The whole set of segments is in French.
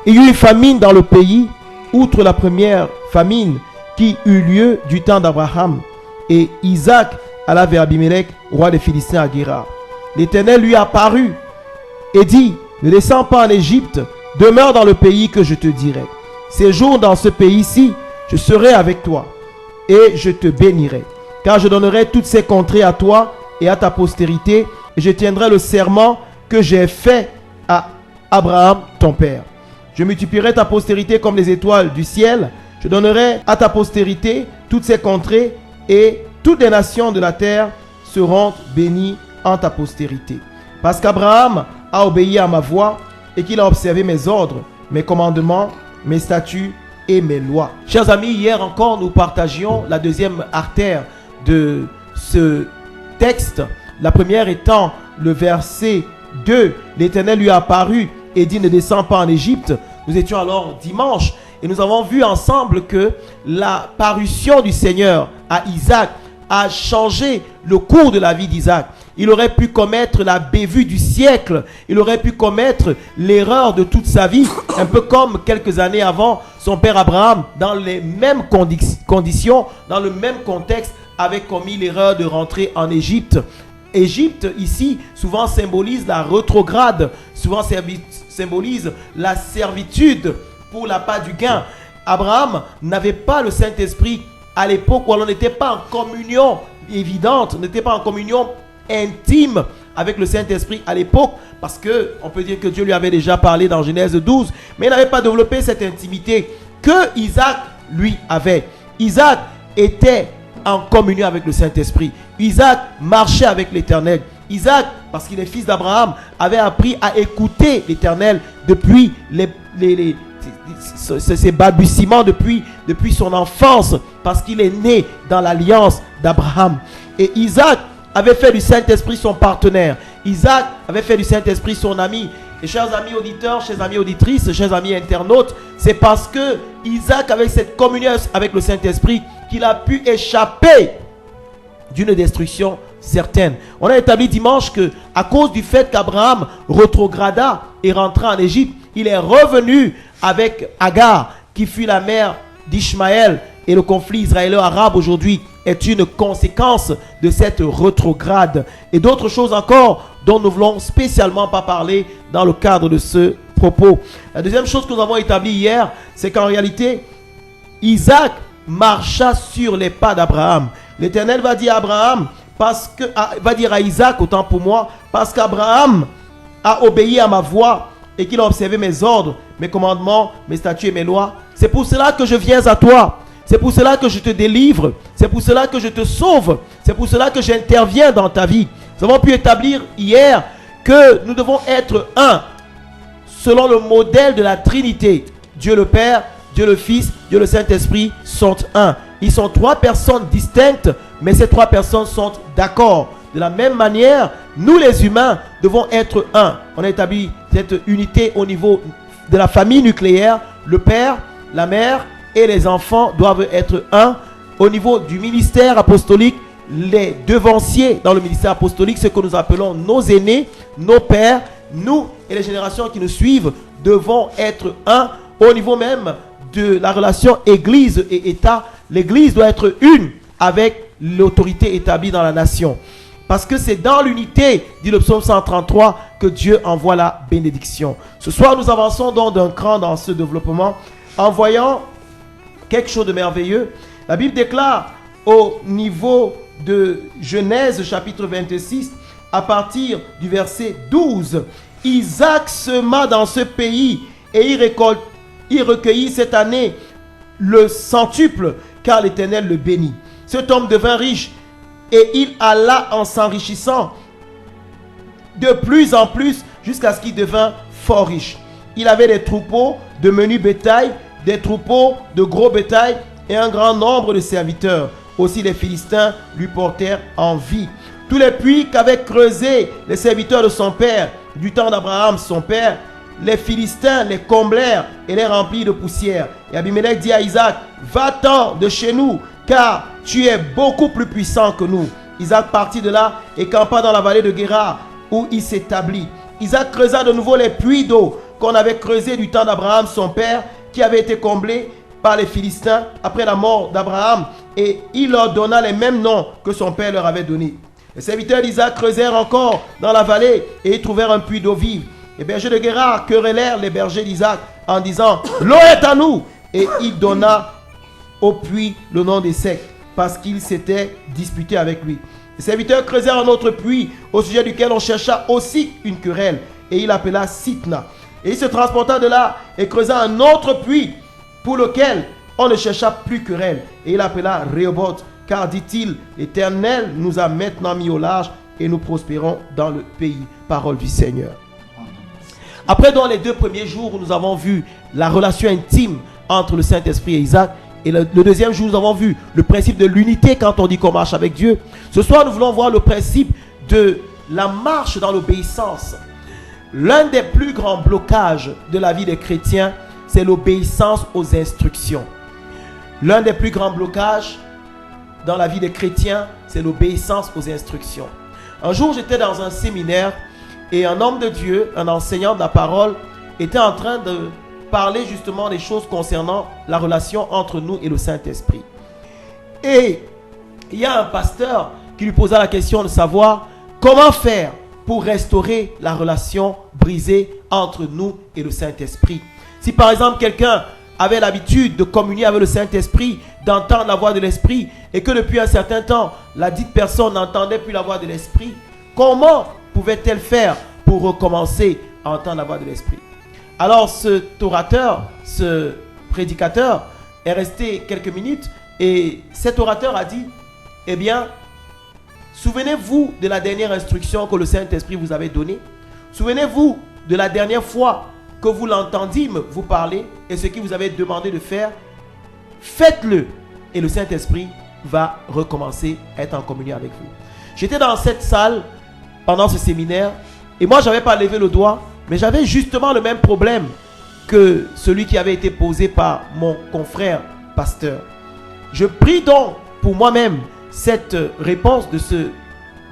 Il y eut une famine dans le pays, outre la première famine qui eut lieu du temps d'Abraham. Et Isaac alla vers Abimelech, roi des Philistins à Guérar. L'Éternel lui apparut et dit, ne descends pas en Égypte, demeure dans le pays que je te dirai. Séjourne dans ce pays-ci, je serai avec toi et je te bénirai. Car je donnerai toutes ces contrées à toi et à ta postérité, et je tiendrai le serment que j'ai fait à Abraham ton père. Je multiplierai ta postérité comme les étoiles du ciel. Je donnerai à ta postérité toutes ces contrées, et toutes les nations de la terre seront bénies en ta postérité. Parce qu'Abraham a obéi à ma voix et qu'il a observé mes ordres, mes commandements, mes statuts et mes lois. Chers amis, hier encore, nous partagions la deuxième artère de ce texte. La première étant le verset 2. L'Éternel lui a apparu et dit, ne descends pas en Égypte. Nous étions alors dimanche et nous avons vu ensemble que la parution du Seigneur à Isaac a changé le cours de la vie d'Isaac. Il aurait pu commettre la bévue du siècle. Il aurait pu commettre l'erreur de toute sa vie. Un peu comme quelques années avant, son père Abraham, dans les mêmes conditions, dans le même contexte, avait commis l'erreur de rentrer en Égypte. Égypte, ici, souvent symbolise la rétrograde, souvent symbolise la servitude pour la part du gain. Abraham n'avait pas le Saint-Esprit à l'époque où on n'était pas en communion évidente, n'était pas en communion intime avec le Saint-Esprit à l'époque, parce que on peut dire que Dieu lui avait déjà parlé dans Genèse 12, mais il n'avait pas développé cette intimité que Isaac lui avait. Isaac était en communion avec le Saint-Esprit. Isaac marchait avec l'Éternel. Isaac, parce qu'il est fils d'Abraham, avait appris à écouter l'Éternel depuis ses balbutiements, depuis son enfance, parce qu'il est né dans l'alliance d'Abraham. Et Isaac avait fait du Saint-Esprit son partenaire. Isaac avait fait du Saint-Esprit son ami. Et chers amis auditeurs, chers amis auditrices, chers amis internautes, c'est parce que Isaac avait cette communion avec le Saint-Esprit qu'il a pu échapper d'une destruction certaine. On a établi dimanche que à cause du fait qu'Abraham rétrograda et rentra en Égypte, il est revenu avec Agar, qui fut la mère d'Ishmaël. Et le conflit israélo-arabe aujourd'hui est une conséquence de cette rétrograde. Et d'autres choses encore dont nous voulons spécialement pas parler dans le cadre de ce propos. La deuxième chose que nous avons établie hier, c'est qu'en réalité, Isaac marcha sur les pas d'Abraham. L'Éternel va dire à Abraham, va dire à Isaac, autant pour moi, parce qu'Abraham a obéi à ma voix et qu'il a observé mes ordres, mes commandements, mes statuts et mes lois. C'est pour cela que je viens à toi. C'est pour cela que je te délivre. C'est pour cela que je te sauve. C'est pour cela que j'interviens dans ta vie. Nous avons pu établir hier que nous devons être un, selon le modèle de la Trinité. Dieu le Père, Dieu le Fils, Dieu le Saint-Esprit sont un. Ils sont trois personnes distinctes, mais ces trois personnes sont d'accord. De la même manière, nous les humains devons être un. On a établi cette unité au niveau de la famille nucléaire. Le père, la mère et les enfants doivent être un. Au niveau du ministère apostolique, les devanciers dans le ministère apostolique, ce que nous appelons nos aînés, nos pères, nous et les générations qui nous suivent devons être un. Au niveau même de la relation Église et État, l'Église doit être une avec l'autorité établie dans la nation. Parce que c'est dans l'unité, dit le psaume 133, que Dieu envoie la bénédiction. Ce soir, nous avançons donc d'un cran dans ce développement en voyant quelque chose de merveilleux. La Bible déclare au niveau de Genèse chapitre 26, à partir du verset 12, Isaac sema dans ce pays et il recueillit cette année le centuple, car l'Éternel le bénit. Cet homme devint riche et il alla en s'enrichissant de plus en plus jusqu'à ce qu'il devint fort riche. Il avait des troupeaux de menu bétail, des troupeaux de gros bétail et un grand nombre de serviteurs. Aussi les Philistins lui portèrent envie. Tous les puits qu'avaient creusés les serviteurs de son père, du temps d'Abraham son père, les Philistins les comblèrent et les remplirent de poussière. Et Abimelech dit à Isaac, va-t'en de chez nous, car tu es beaucoup plus puissant que nous. Isaac partit de là et campa dans la vallée de Guérar, où il s'établit. Isaac creusa de nouveau les puits d'eau qu'on avait creusé du temps d'Abraham, son père, qui avait été comblé par les Philistins après la mort d'Abraham. Et il leur donna les mêmes noms que son père leur avait donnés. Les serviteurs d'Isaac creusèrent encore dans la vallée et y trouvèrent un puits d'eau vive. Les bergers de Guérard querellèrent les bergers d'Isaac en disant « L'eau est à nous !» Et il donna au puits le nom des Secs, parce qu'il s'était disputé avec lui. Les serviteurs creusèrent un autre puits, au sujet duquel on chercha aussi une querelle, et il appela Sitna. Et il se transporta de là et creusa un autre puits, pour lequel on ne chercha plus querelle, et il appela Rehoboth, car dit-il, l'Éternel nous a maintenant mis au large, et nous prospérons dans le pays. Parole du Seigneur. Après, dans les 2 premiers jours, nous avons vu la relation intime entre le Saint-Esprit et Isaac. Et le deuxième jour, nous avons vu le principe de l'unité quand on dit qu'on marche avec Dieu. Ce soir, nous voulons voir le principe de la marche dans l'obéissance. L'un des plus grands blocages de la vie des chrétiens, c'est l'obéissance aux instructions. L'un des plus grands blocages dans la vie des chrétiens, c'est l'obéissance aux instructions. Un jour, j'étais dans un séminaire et un homme de Dieu, un enseignant de la parole, était en train de parler justement des choses concernant la relation entre nous et le Saint-Esprit. Et il y a un pasteur qui lui posa la question de savoir comment faire pour restaurer la relation brisée entre nous et le Saint-Esprit. Si par exemple quelqu'un avait l'habitude de communier avec le Saint-Esprit, d'entendre la voix de l'Esprit, et que depuis un certain temps, la dite personne n'entendait plus la voix de l'Esprit, comment pouvait-elle faire pour recommencer à entendre la voix de l'Esprit? Alors cet orateur, ce prédicateur est resté quelques minutes et cet orateur a dit, eh bien, souvenez-vous de la dernière instruction que le Saint-Esprit vous avait donnée. Souvenez-vous de la dernière fois que vous l'entendîmes vous parler et ce qu'il vous avait demandé de faire. Faites-le et le Saint-Esprit va recommencer à être en communion avec vous. J'étais dans cette salle pendant ce séminaire et moi, je n'avais pas levé le doigt. Mais j'avais justement le même problème que celui qui avait été posé par mon confrère pasteur. Je prie donc pour moi-même cette réponse de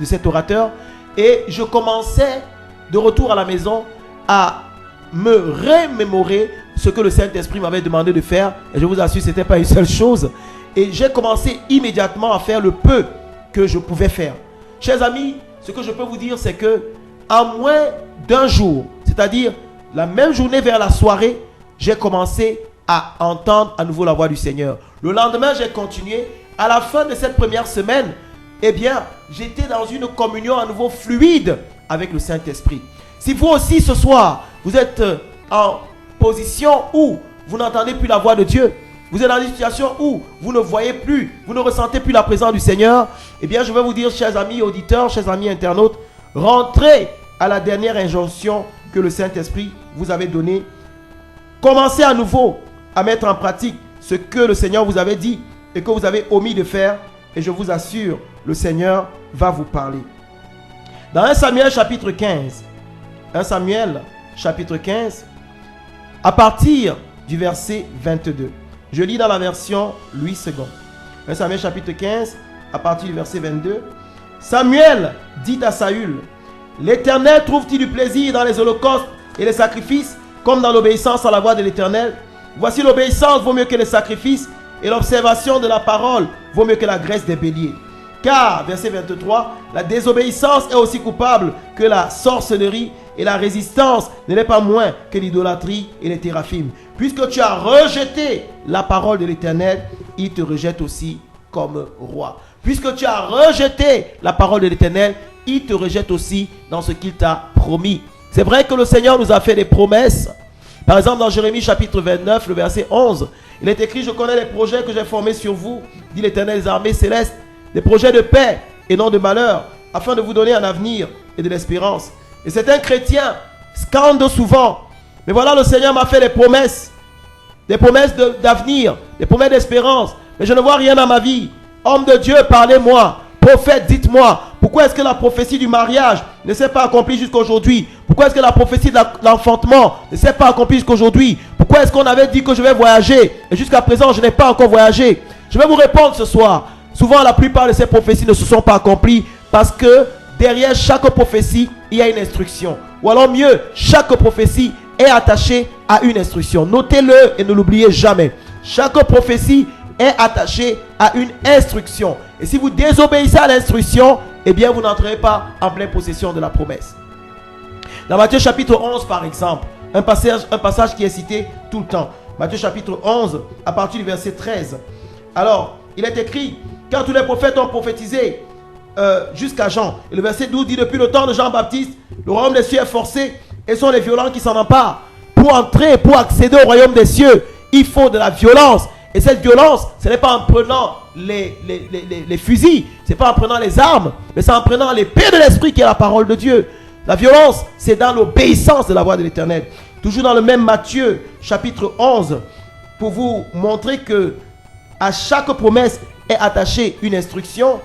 cet orateur et je commençais de retour à la maison à me remémorer ce que le Saint-Esprit m'avait demandé de faire. Et je vous assure, ce n'était pas une seule chose. Et j'ai commencé immédiatement à faire le peu que je pouvais faire. Chers amis, ce que je peux vous dire, c'est que à moins d'un jour, c'est-à-dire la même journée vers la soirée, j'ai commencé à entendre à nouveau la voix du Seigneur. Le lendemain, j'ai continué. À la fin de cette première semaine, eh bien, j'étais dans une communion à nouveau fluide avec le Saint-Esprit. Si vous aussi ce soir, vous êtes en position où vous n'entendez plus la voix de Dieu, vous êtes dans une situation où vous ne voyez plus, vous ne ressentez plus la présence du Seigneur, eh bien, je vais vous dire, chers amis auditeurs, chers amis internautes, rentrez à la dernière injonction que le Saint-Esprit vous avait donnée. Commencez à nouveau à mettre en pratique ce que le Seigneur vous avait dit et que vous avez omis de faire. Et je vous assure, le Seigneur va vous parler. Dans 1 Samuel chapitre 15, 1 Samuel chapitre 15, à partir du verset 22. Je lis dans la version Louis II. 1 Samuel chapitre 15, à partir du verset 22. Samuel dit à Saül, l'Éternel trouve-t-il du plaisir dans les holocaustes et les sacrifices, comme dans l'obéissance à la voix de l'Éternel? Voici, l'obéissance vaut mieux que les sacrifices, et l'observation de la parole vaut mieux que la graisse des béliers. Car, verset 23, la désobéissance est aussi coupable que la sorcellerie, et la résistance ne l'est pas moins que l'idolâtrie et les théraphim. Puisque tu as rejeté la parole de l'Éternel, il te rejette aussi comme roi. Puisque tu as rejeté la parole de l'Éternel, il te rejette aussi dans ce qu'il t'a promis. C'est vrai que le Seigneur nous a fait des promesses. Par exemple, dans Jérémie chapitre 29, le verset 11, il est écrit, je connais les projets que j'ai formés sur vous, dit l'Éternel des armées célestes, des projets de paix et non de malheur, afin de vous donner un avenir et de l'espérance. Et certains chrétiens scandent souvent, mais voilà, le Seigneur m'a fait des promesses d'avenir, des promesses d'espérance, mais je ne vois rien dans ma vie. Homme de Dieu, parlez-moi. Prophète, dites-moi, pourquoi est-ce que la prophétie du mariage ne s'est pas accomplie jusqu'à aujourd'hui? Pourquoi est-ce que la prophétie de l'enfantement ne s'est pas accomplie jusqu'à aujourd'hui? Pourquoi est-ce qu'on avait dit que je vais voyager et jusqu'à présent je n'ai pas encore voyagé? Je vais vous répondre ce soir. Souvent, la plupart de ces prophéties ne se sont pas accomplies parce que derrière chaque prophétie, il y a une instruction. Ou alors mieux, chaque prophétie est attachée à une instruction. Notez-le et ne l'oubliez jamais. Chaque prophétie est attachée à une instruction. Et si vous désobéissez à l'instruction, eh bien vous n'entrerez pas en pleine possession de la promesse. Dans Matthieu chapitre 11 par exemple, un passage qui est cité tout le temps. Matthieu chapitre 11 à partir du verset 13. Alors, il est écrit, car tous les prophètes ont prophétisé jusqu'à Jean. Et le verset 12 dit, depuis le temps de Jean-Baptiste, le royaume des cieux est forcé et sont les violents qui s'en emparent. Pour entrer, pour accéder au royaume des cieux, il faut de la violence. Et cette violence, ce n'est pas en prenant les fusils, ce n'est pas en prenant les armes, mais c'est en prenant l'épée de l'esprit qui est la parole de Dieu. La violence, c'est dans l'obéissance de la voix de l'Éternel. Toujours dans le même Matthieu, chapitre 11, pour vous montrer que à chaque promesse est attachée une instruction.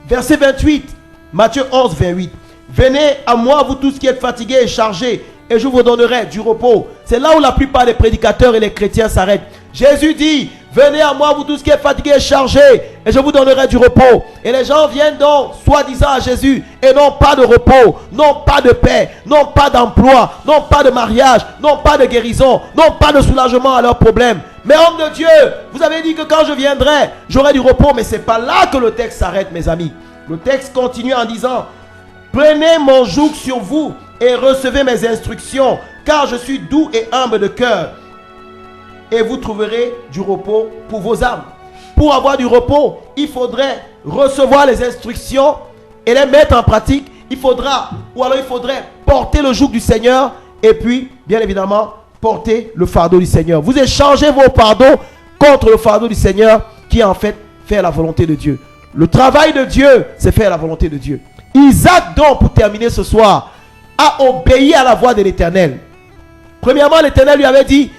Verset 28, Matthieu 11, 28. Venez à moi, vous tous qui êtes fatigués et chargés, et je vous donnerai du repos. C'est là où la plupart des prédicateurs et les chrétiens s'arrêtent. Jésus dit, venez à moi, vous tous qui êtes fatigués et chargés, et je vous donnerai du repos. Et les gens viennent donc, soi-disant à Jésus, et n'ont pas de repos, n'ont pas de paix, n'ont pas d'emploi, n'ont pas de mariage, n'ont pas de guérison, n'ont pas de soulagement à leurs problèmes. Mais homme de Dieu, vous avez dit que quand je viendrai, j'aurai du repos. Mais ce n'est pas là que le texte s'arrête, mes amis. Le texte continue en disant, prenez mon joug sur vous et recevez mes instructions, car je suis doux et humble de cœur. Et vous trouverez du repos pour vos âmes. Pour avoir du repos, il faudrait recevoir les instructions et les mettre en pratique. Il faudrait porter le joug du Seigneur et puis, bien évidemment, porter le fardeau du Seigneur. Vous échangez vos fardeaux contre le fardeau du Seigneur qui est en fait faire la volonté de Dieu. Le travail de Dieu, c'est faire la volonté de Dieu. Isaac, donc, pour terminer ce soir, a obéi à la voix de l'Éternel. Premièrement, l'Éternel lui avait dit,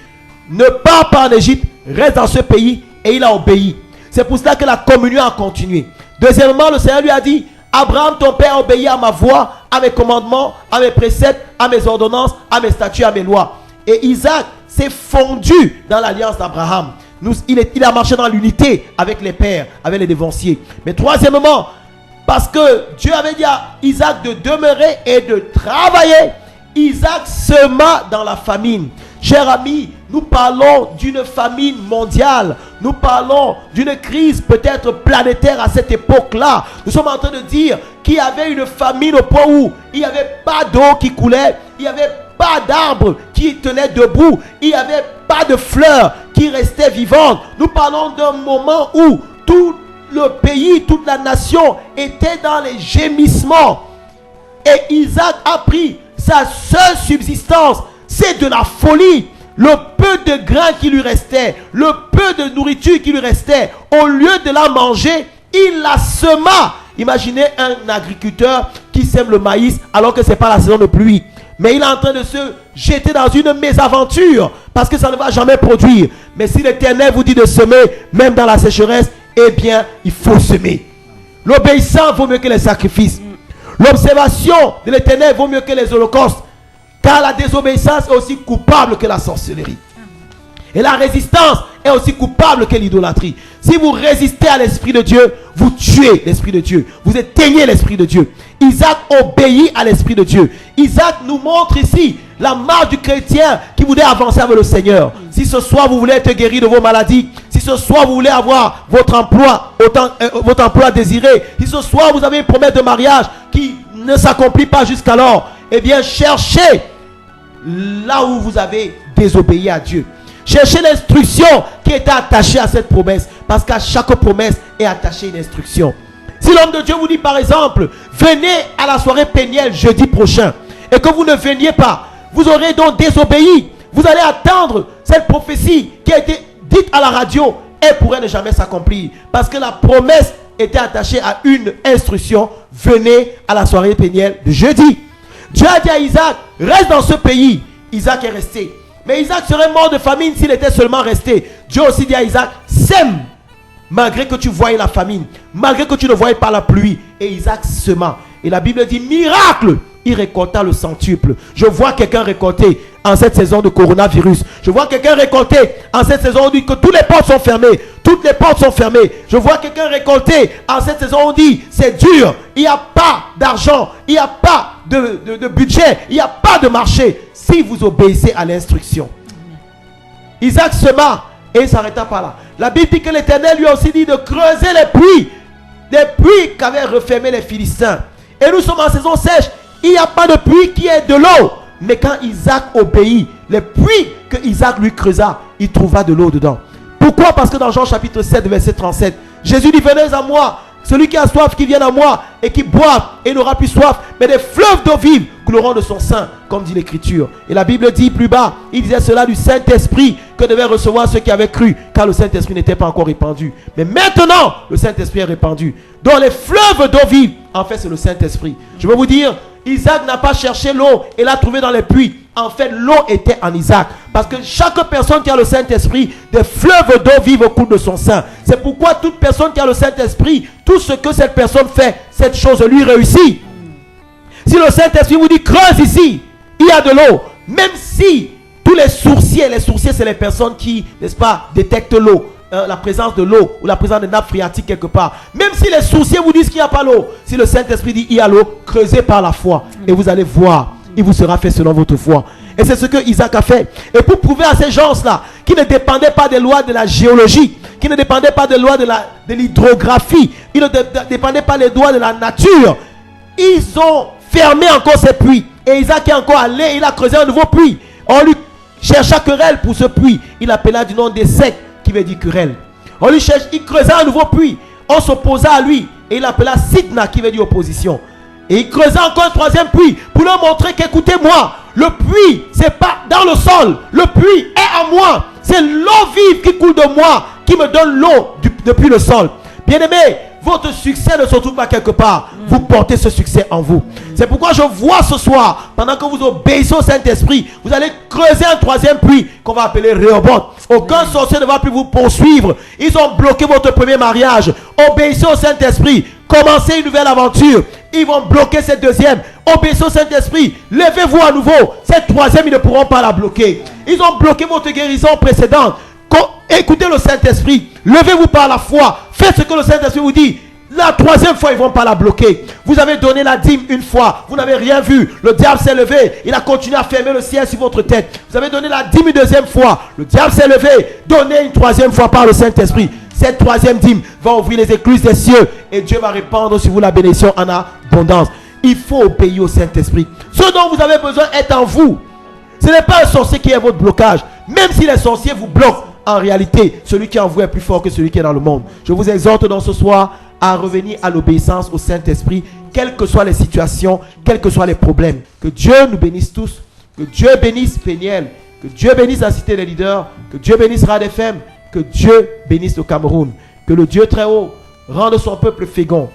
ne pars pas en Égypte, reste dans ce pays, et il a obéi. C'est pour cela que la communion a continué. Deuxièmement, le Seigneur lui a dit, Abraham, ton père, obéit à ma voix, à mes commandements, à mes préceptes, à mes ordonnances, à mes statuts, à mes lois. Et Isaac s'est fondu dans l'alliance d'Abraham. Il a marché dans l'unité avec les pères, avec les dévanciers. Mais troisièmement, parce que Dieu avait dit à Isaac de demeurer et de travailler, Isaac sema dans la famine. Chers amis, nous parlons d'une famine mondiale. Nous parlons d'une crise peut-être planétaire à cette époque-là. Nous sommes en train de dire qu'il y avait une famine au point où il n'y avait pas d'eau qui coulait, il n'y avait pas d'arbres qui tenaient debout, il n'y avait pas de fleurs qui restaient vivantes. Nous parlons d'un moment où tout le pays, toute la nation était dans les gémissements. Et Isaac a pris sa seule subsistance, c'est de la folie. Le peu de grains qui lui restait, le peu de nourriture qui lui restait, au lieu de la manger, il la sema. Imaginez un agriculteur qui sème le maïs alors que ce n'est pas la saison de pluie. Mais il est en train de se jeter dans une mésaventure parce que ça ne va jamais produire. Mais si l'Éternel vous dit de semer, même dans la sécheresse, eh bien, il faut semer. L'obéissance vaut mieux que les sacrifices. L'observation de l'Éternel vaut mieux que les holocaustes. Car la désobéissance est aussi coupable que la sorcellerie. Et la résistance est aussi coupable que l'idolâtrie. Si vous résistez à l'Esprit de Dieu, vous tuez l'Esprit de Dieu. Vous éteignez l'Esprit de Dieu. Isaac obéit à l'Esprit de Dieu. Isaac nous montre ici la marche du chrétien qui voudrait avancer avec le Seigneur. Si ce soir vous voulez être guéri de vos maladies, si ce soir vous voulez avoir votre emploi désiré, si ce soir vous avez une promesse de mariage qui ne s'accomplit pas jusqu'alors, eh bien cherchez là où vous avez désobéi à Dieu. Cherchez l'instruction qui est attachée à cette promesse. Parce qu'à chaque promesse est attachée une instruction. Si l'homme de Dieu vous dit par exemple, venez à la soirée pénielle jeudi prochain, et que vous ne veniez pas, vous aurez donc désobéi. Vous allez attendre cette prophétie qui a été dite à la radio et pourrait ne jamais s'accomplir. Parce que la promesse était attachée à une instruction. Venez à la soirée pénielle de jeudi. Dieu a dit à Isaac, reste dans ce pays. Isaac est resté. Mais Isaac serait mort de famine s'il était seulement resté. Dieu aussi dit à Isaac, sème, malgré que tu voyais la famine, malgré que tu ne voyais pas la pluie. Et Isaac sema. Et la Bible dit, miracle, il récolta le centuple. Je vois quelqu'un récolter en cette saison de coronavirus. Je vois quelqu'un récolter en cette saison. On dit que toutes les portes sont fermées. Toutes les portes sont fermées. Je vois quelqu'un récolter en cette saison. On dit c'est dur. Il n'y a pas d'argent. Il n'y a pas de budget. Il n'y a pas de marché. Si vous obéissez à l'instruction. Isaac sema et il ne s'arrêta pas là. La Bible dit que l'Éternel lui a aussi dit de creuser les puits. Les puits qu'avaient refermés les Philistins. Et nous sommes en saison sèche. Il n'y a pas de puits qui est de l'eau. Mais quand Isaac obéit, les puits que Isaac lui creusa, il trouva de l'eau dedans. Pourquoi? Parce que dans Jean chapitre 7, verset 37, Jésus dit, venez à moi, celui qui a soif, qui vienne à moi, et qui boive, et n'aura plus soif, mais des fleuves d'eau vive couleront de son sein, comme dit l'Écriture. Et la Bible dit plus bas, il disait cela du Saint-Esprit, que devaient recevoir ceux qui avaient cru, car le Saint-Esprit n'était pas encore répandu. Mais maintenant, le Saint-Esprit est répandu. Donc les fleuves d'eau vive, en fait, c'est le Saint-Esprit. Je veux vous dire, Isaac n'a pas cherché l'eau et l'a trouvée dans les puits. En fait, l'eau était en Isaac. Parce que chaque personne qui a le Saint-Esprit, des fleuves d'eau vivent au cours de son sein. C'est pourquoi toute personne qui a le Saint-Esprit, tout ce que cette personne fait, cette chose lui réussit. Si le Saint-Esprit vous dit creuse ici, il y a de l'eau. Même si tous les sourciers c'est les personnes qui, n'est-ce pas, détectent l'eau. La présence de l'eau ou la présence de nappes phréatiques quelque part. Même si les sourciers vous disent qu'il n'y a pas l'eau, si le Saint-Esprit dit il y a l'eau, creusez par la foi et vous allez voir, il vous sera fait selon votre foi. Et c'est ce que Isaac a fait. Et pour prouver à ces gens-là qui ne dépendaient pas des lois de la géologie, qui ne dépendaient pas des lois de l'hydrographie, ils ne dépendaient pas des lois de la nature, ils ont fermé encore ces puits. Et Isaac est encore allé, il a creusé un nouveau puits. On lui chercha querelle pour ce puits. Il appela du nom d'Essek, qui veut dire querelle. On lui cherche, il creusa un nouveau puits. On s'opposa à lui et il appela Sidna, qui veut dire opposition. Et il creusa encore un troisième puits pour leur montrer qu'écoutez-moi, le puits, c'est pas dans le sol. Le puits est à moi. C'est l'eau vive qui coule de moi, qui me donne l'eau depuis le sol. Bien-aimé, votre succès ne se trouve pas quelque part. Vous portez ce succès en vous. C'est pourquoi je vois ce soir, pendant que vous obéissez au Saint-Esprit, vous allez creuser un troisième puits qu'on va appeler Rehoboth. Aucun sorcier ne va plus vous poursuivre. Ils ont bloqué votre premier mariage. Obéissez au Saint-Esprit. Commencez une nouvelle aventure. Ils vont bloquer cette deuxième. Obéissez au Saint-Esprit. Levez-vous à nouveau. Cette troisième, ils ne pourront pas la bloquer. Ils ont bloqué votre guérison précédente. Écoutez le Saint-Esprit. Levez-vous par la foi. Faites ce que le Saint-Esprit vous dit. La troisième fois, ils ne vont pas la bloquer. Vous avez donné la dîme une fois. Vous n'avez rien vu. Le diable s'est levé. Il a continué à fermer le ciel sur votre tête. Vous avez donné la dîme une deuxième fois. Le diable s'est levé. Donnez une troisième fois par le Saint-Esprit. Cette troisième dîme va ouvrir les écluses des cieux. Et Dieu va répandre sur vous la bénédiction en abondance. Il faut obéir au Saint-Esprit. Ce dont vous avez besoin est en vous. Ce n'est pas un sorcier qui est votre blocage. Même si les sorciers vous bloquent, en réalité, celui qui est en vous est plus fort que celui qui est dans le monde. Je vous exhorte dans ce soir à revenir à l'obéissance au Saint-Esprit, quelles que soient les situations, quels que soient les problèmes. Que Dieu nous bénisse tous. Que Dieu bénisse Péniel. Que Dieu bénisse la Cité des Leaders. Que Dieu bénisse Rad FM. Que Dieu bénisse le Cameroun. Que le Dieu très haut rende son peuple fécond,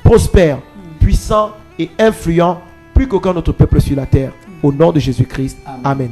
prospère, puissant et influent, plus qu'aucun autre peuple sur la terre. Au nom de Jésus-Christ. Amen.